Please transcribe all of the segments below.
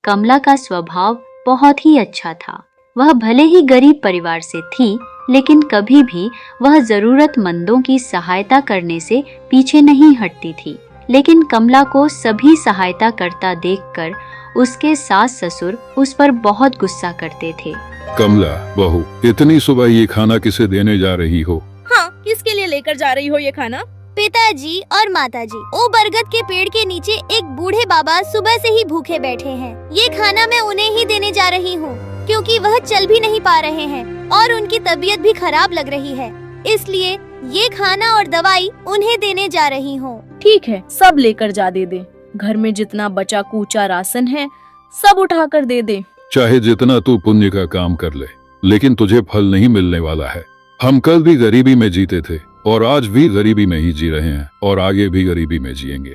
कमला का स्वभाव बहुत ही अच्छा था। वह भले ही गरीब परिवार से थी, लेकिन कभी भी वह जरूरतमंदों की सहायता करने से पीछे नहीं हटती थी। लेकिन कमला को सभी सहायता करता देखकर उसके सास ससुर उस पर बहुत गुस्सा करते थे। कमला बहू, इतनी सुबह ये खाना किसे देने जा रही हो? हाँ, किसके लिए लेकर जा रही हो ये खाना? पिताजी और माताजी, वो बरगद के पेड़ के नीचे एक बूढ़े बाबा सुबह से ही भूखे बैठे हैं। ये खाना मैं उन्हें ही देने जा रही हूँ, क्योंकि वह चल भी नहीं पा रहे हैं और उनकी तबीयत भी खराब लग रही है। इसलिए ये खाना और दवाई उन्हें देने जा रही हूँ। ठीक है, सब लेकर जा दे। घर में जितना बचा कूचा राशन है सब उठाकर दे दे। चाहे जितना तू पुण्य का काम कर ले, लेकिन तुझे फल नहीं मिलने वाला है। हम कल भी गरीबी में जीते थे और आज भी गरीबी में ही जी रहे हैं और आगे भी गरीबी में जिएंगे।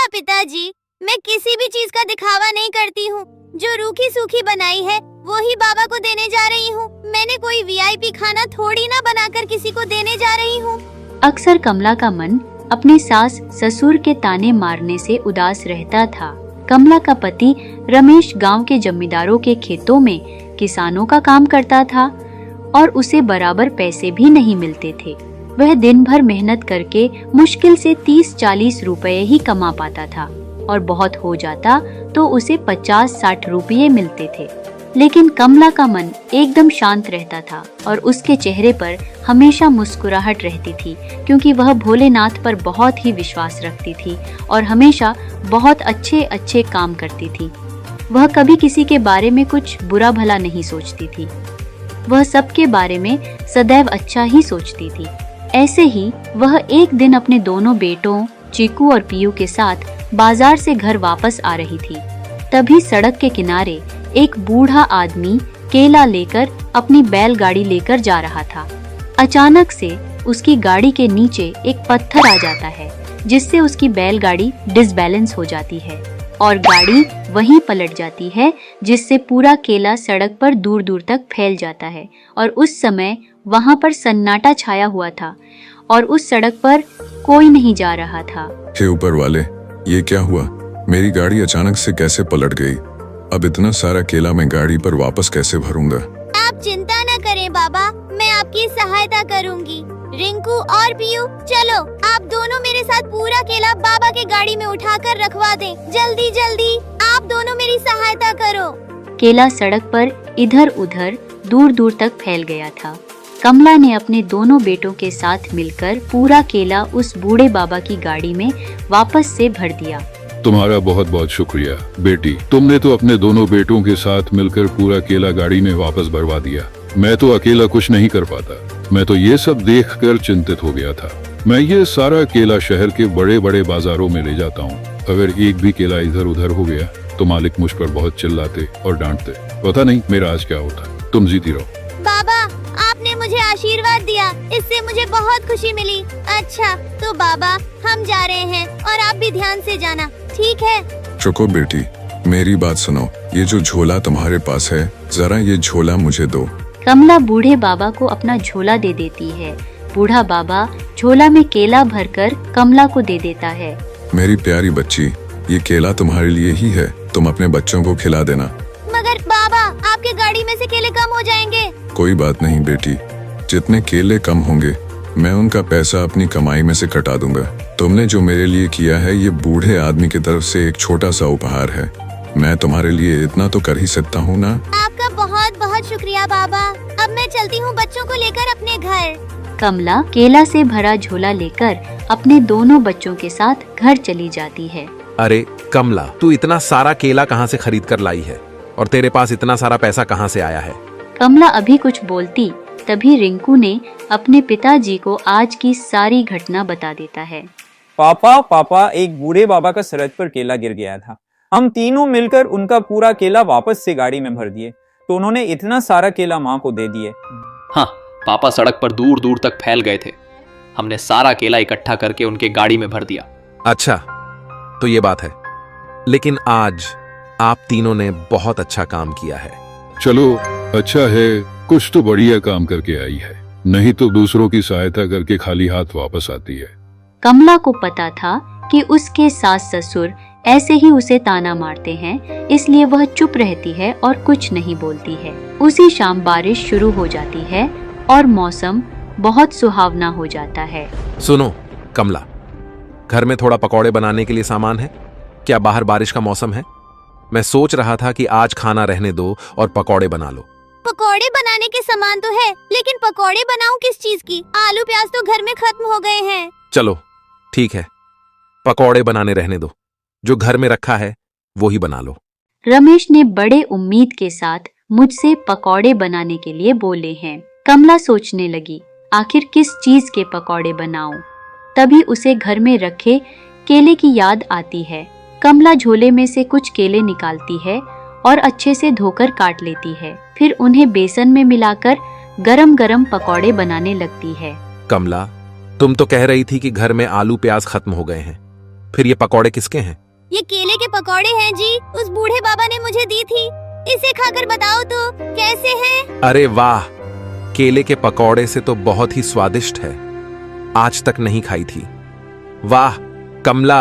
पिताजी, मैं किसी भी चीज का दिखावा नहीं करती हूँ। जो रूखी सूखी बनाई है वो ही बाबा को देने जा रही हूँ। मैंने कोई वीआईपी खाना थोड़ी ना बनाकर किसी को देने जा रही हूँ। अक्सर कमला का मन अपने सास ससुर के ताने मारने से उदास रहता था। कमला का पति रमेश गांव के जमींदारों के खेतों में किसानों का काम करता था और उसे बराबर पैसे भी नहीं मिलते थे। वह दिन भर मेहनत करके मुश्किल से 30-40 रुपए ही कमा पाता था और बहुत हो जाता तो उसे 50-60 रुपये मिलते थे। लेकिन कमला का मन एकदम शांत रहता था और उसके चेहरे पर हमेशा मुस्कुराहट रहती थी, क्योंकि वह भोलेनाथ पर बहुत ही विश्वास रखती थी और हमेशा बहुत अच्छे अच्छे काम करती थी। वह कभी किसी के बारे में कुछ बुरा भला नहीं सोचती थी। वह सबके बारे में सदैव अच्छा ही सोचती थी। ऐसे ही वह एक दिन अपने दोनों बेटों चीकू और पीयू के साथ बाजार से घर वापस आ रही थी। तभी सड़क के किनारे एक बूढ़ा आदमी केला लेकर अपनी बैलगाड़ी लेकर जा रहा था। अचानक से उसकी गाड़ी के नीचे एक पत्थर आ जाता है, जिससे उसकी बैलगाड़ी डिसबैलेंस हो जाती है और गाड़ी वहीं पलट जाती है, जिससे पूरा केला सड़क पर दूर दूर तक फैल जाता है। और उस समय वहां पर सन्नाटा छाया हुआ था और उस सड़क पर कोई नहीं जा रहा था। हे ऊपर वाले, ये क्या हुआ? मेरी गाड़ी अचानक से कैसे पलट गई? अब इतना सारा केला मैं गाड़ी पर वापस कैसे भरूंगा? आप चिंता न करें बाबा, मैं आपकी सहायता करूंगी। रिंकू और पीयू, चलो आप दोनों मेरे साथ पूरा केला बाबा के गाड़ी में उठाकर रखवा दें। जल्दी जल्दी, आप दोनों मेरी सहायता करो। केला सड़क पर इधर उधर दूर दूर तक फैल गया था। कमला ने अपने दोनों बेटों के साथ मिलकर पूरा केला उस बूढ़े बाबा की गाड़ी में वापस से भर दिया। तुम्हारा बहुत बहुत शुक्रिया बेटी, तुमने तो अपने दोनों बेटों के साथ मिलकर पूरा केला गाड़ी में वापस भरवा दिया। मैं तो अकेला कुछ नहीं कर पाता। मैं तो ये सब देखकर चिंतित हो गया था। मैं ये सारा केला शहर के बड़े बड़े बाजारों में ले जाता हूँ। अगर एक भी केला इधर उधर हो गया तो मालिक मुझ पर बहुत चिल्लाते और डांटते। पता नहीं मेरा आज क्या होता। तुम जीती रहो। बाबा, आपने मुझे आशीर्वाद दिया, इससे मुझे बहुत खुशी मिली। अच्छा तो बाबा, हम जा रहे हैं और आप भी ध्यान से जाना, ठीक है? रुको बेटी, मेरी बात सुनो। ये जो झोला तुम्हारे पास है, जरा ये झोला मुझे दो। कमला बूढ़े बाबा को अपना झोला दे देती है। बूढ़ा बाबा झोला में केला भरकर कमला को दे देता है। मेरी प्यारी बच्ची, ये केला तुम्हारे लिए ही है, तुम अपने बच्चों को खिला देना। मगर बाबा, आपके गाड़ी में से केले कम हो जाएंगे। कोई बात नहीं बेटी, जितने केले कम होंगे मैं उनका पैसा अपनी कमाई में से कटा दूंगा। तुमने जो मेरे लिए किया है, ये बूढ़े आदमी की तरफ से एक छोटा सा उपहार है। मैं तुम्हारे लिए इतना तो कर ही सकता हूँ ना। आपका बहुत बहुत शुक्रिया बाबा। अब मैं चलती हूँ बच्चों को लेकर अपने घर। कमला केला से भरा झोला लेकर अपने दोनों बच्चों के साथ घर चली जाती है। अरे कमला, तू इतना सारा केला कहाँ से खरीद कर लाई है और तेरे पास इतना सारा पैसा कहाँ से आया है? कमला अभी कुछ बोलती तभी रिंकू ने अपने पिताजी को आज की सारी घटना बता देता है। पापा, एक बूढ़े बाबा का सड़क पर केला गिर गया था। हम तीनों मिलकर उनका पूरा केला वापस से गाड़ी में भर दिए, तो उन्होंने इतना सारा केला माँ को दे दिए। हाँ, पापा सड़क पर दूर दूर तक फैल गए थे। हमने सारा केला इकट्ठा करके उनके गाड़ी में भर दिया। अच्छा, तो ये बात है। लेकिन आज आप तीनों ने बहुत अच्छा काम किया है। चलो अच्छा है, कुछ तो बढ़िया काम करके आई है, नहीं तो दूसरों की सहायता करके खाली हाथ वापस आती है। कमला को पता था कि उसके सास ससुर ऐसे ही उसे ताना मारते हैं, इसलिए वह चुप रहती है और कुछ नहीं बोलती है। उसी शाम बारिश शुरू हो जाती है और मौसम बहुत सुहावना हो जाता है। सुनो कमला, घर में थोड़ा पकौड़े बनाने के लिए सामान है क्या? बाहर बारिश का मौसम है। मैं सोच रहा था कि आज खाना रहने दो और पकौड़े बना लो। पकौड़े बनाने के सामान तो है, लेकिन पकौड़े बनाऊं किस चीज की? आलू प्याज तो घर में खत्म हो गए हैं। चलो ठीक है, पकौड़े बनाने रहने दो, जो घर में रखा है वो ही बना लो। रमेश ने बड़े उम्मीद के साथ मुझसे पकौड़े बनाने के लिए बोले हैं। कमला सोचने लगी, आखिर किस चीज के पकौड़े बनाऊं? तभी उसे घर में रखे केले की याद आती है। कमला झोले में से कुछ केले निकालती है और अच्छे से धोकर काट लेती है। फिर उन्हें बेसन में मिलाकर गरम गरम पकौड़े बनाने लगती है। कमला, तुम तो कह रही थी कि घर में आलू प्याज खत्म हो गए हैं, फिर ये पकौड़े किसके हैं? ये केले के पकौड़े हैं जी, उस बूढ़े बाबा ने मुझे दी थी। इसे खाकर बताओ तो कैसे हैं? अरे वाह, केले के पकौड़े से तो बहुत ही स्वादिष्ट है, आज तक नहीं खाई थी। वाह कमला,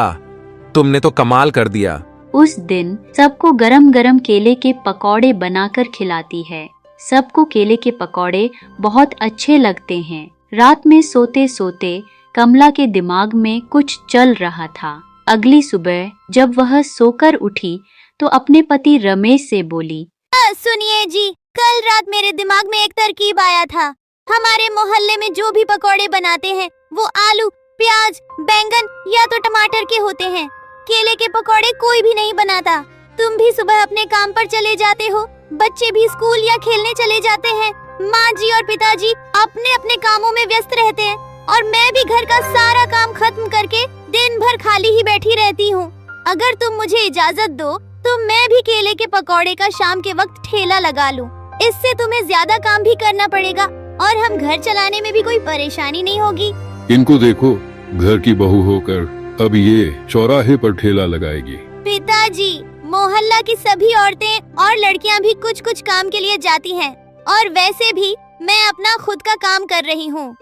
तुमने तो कमाल कर दिया। उस दिन सबको गरम गरम केले के पकौड़े बनाकर खिलाती है। सबको केले के पकौड़े बहुत अच्छे लगते हैं। रात में सोते सोते कमला के दिमाग में कुछ चल रहा था। अगली सुबह जब वह सोकर उठी तो अपने पति रमेश से बोली, सुनिए जी, कल रात मेरे दिमाग में एक तरकीब आया था। हमारे मोहल्ले में जो भी पकौड़े बनाते हैं वो आलू, प्याज, बैंगन या तो टमाटर के होते हैं। केले के पकौड़े कोई भी नहीं बनाता। तुम भी सुबह अपने काम पर चले जाते हो, बच्चे भी स्कूल या खेलने चले जाते हैं, माँ जी और पिताजी अपने अपने कामों में व्यस्त रहते हैं और मैं भी घर का सारा काम खत्म करके दिन भर खाली ही बैठी रहती हूँ। अगर तुम मुझे इजाजत दो तो मैं भी केले के पकौड़े का शाम के वक्त ठेला लगा लूँ। इससे तुम्हें ज्यादा काम भी करना पड़ेगा और हम घर चलाने में भी कोई परेशानी नहीं होगी। इनको देखो, घर की बहू होकर अब ये चौराहे पर ठेला लगाएगी। पिताजी, मोहल्ला की सभी औरतें और लड़कियां भी कुछ कुछ काम के लिए जाती हैं और वैसे भी मैं अपना खुद का काम कर रही हूँ।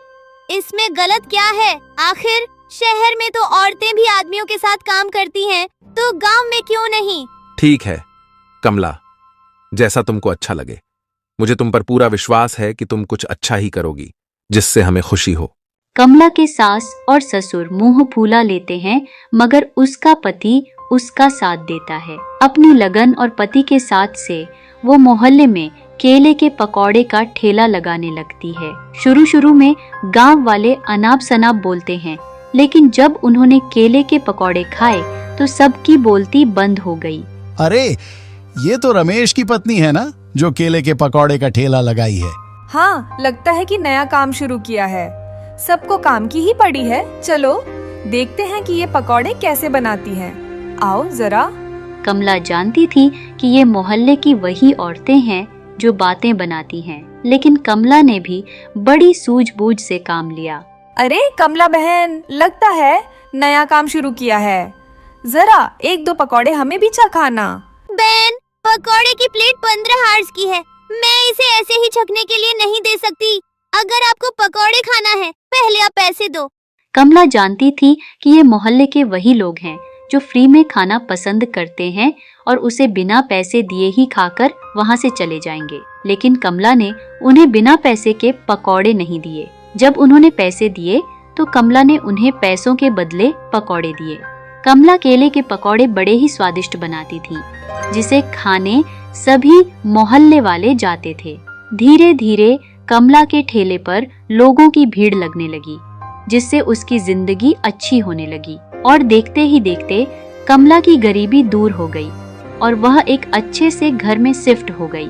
इसमें गलत क्या है? आखिर शहर में तो औरतें भी आदमियों के साथ काम करती हैं, तो गांव में क्यों नहीं? ठीक है कमला, जैसा तुमको अच्छा लगे। मुझे तुम पर पूरा विश्वास है कि तुम कुछ अच्छा ही करोगी जिससे हमें खुशी हो। कमला के सास और ससुर मुंह फूला लेते हैं, मगर उसका पति उसका साथ देता है। अपनी लगन और पति के साथ से वो मोहल्ले में केले के पकौड़े का ठेला लगाने लगती है। शुरू शुरू में गांव वाले अनाप शनाप बोलते हैं, लेकिन जब उन्होंने केले के पकौड़े खाए तो सबकी बोलती बंद हो गई। अरे ये तो रमेश की पत्नी है ना, जो केले के पकौड़े का ठेला लगाई है। हाँ, लगता है कि नया काम शुरू किया है। सबको काम की ही पड़ी है। चलो देखते हैं कि ये पकौड़े कैसे बनाती हैं। आओ जरा। कमला जानती थी कि ये मोहल्ले की वही औरतें हैं जो बातें बनाती हैं, लेकिन कमला ने भी बड़ी सूझबूझ से काम लिया। अरे कमला बहन, लगता है नया काम शुरू किया है। जरा एक दो पकौड़े हमें भी चखाना। बहन, पकौड़े की प्लेट 15 हार्स की है, मैं इसे ऐसे ही छकने के लिए नहीं दे सकती। अगर आपको पकौड़े खाना है, पहले आप पैसे दो। कमला जानती थी कि ये मोहल्ले के वही लोग हैं जो फ्री में खाना पसंद करते हैं और उसे बिना पैसे दिए ही खाकर वहाँ से चले जाएंगे। लेकिन कमला ने उन्हें बिना पैसे के पकौड़े नहीं दिए। जब उन्होंने पैसे दिए तो कमला ने उन्हें पैसों के बदले पकौड़े दिए। कमला केले के पकौड़े बड़े ही स्वादिष्ट बनाती थी, जिसे खाने सभी मोहल्ले वाले जाते थे। धीरे धीरे कमला के ठेले पर लोगों की भीड़ लगने लगी, जिससे उसकी जिंदगी अच्छी होने लगी। और देखते ही देखते कमला की गरीबी दूर हो गई और वह एक अच्छे से घर में शिफ्ट हो गई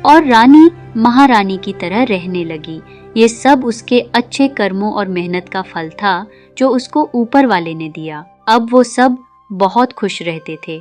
और रानी महारानी की तरह रहने लगी। ये सब उसके अच्छे कर्मों और मेहनत का फल था जो उसको ऊपर वाले ने दिया। अब वो सब बहुत खुश रहते थे।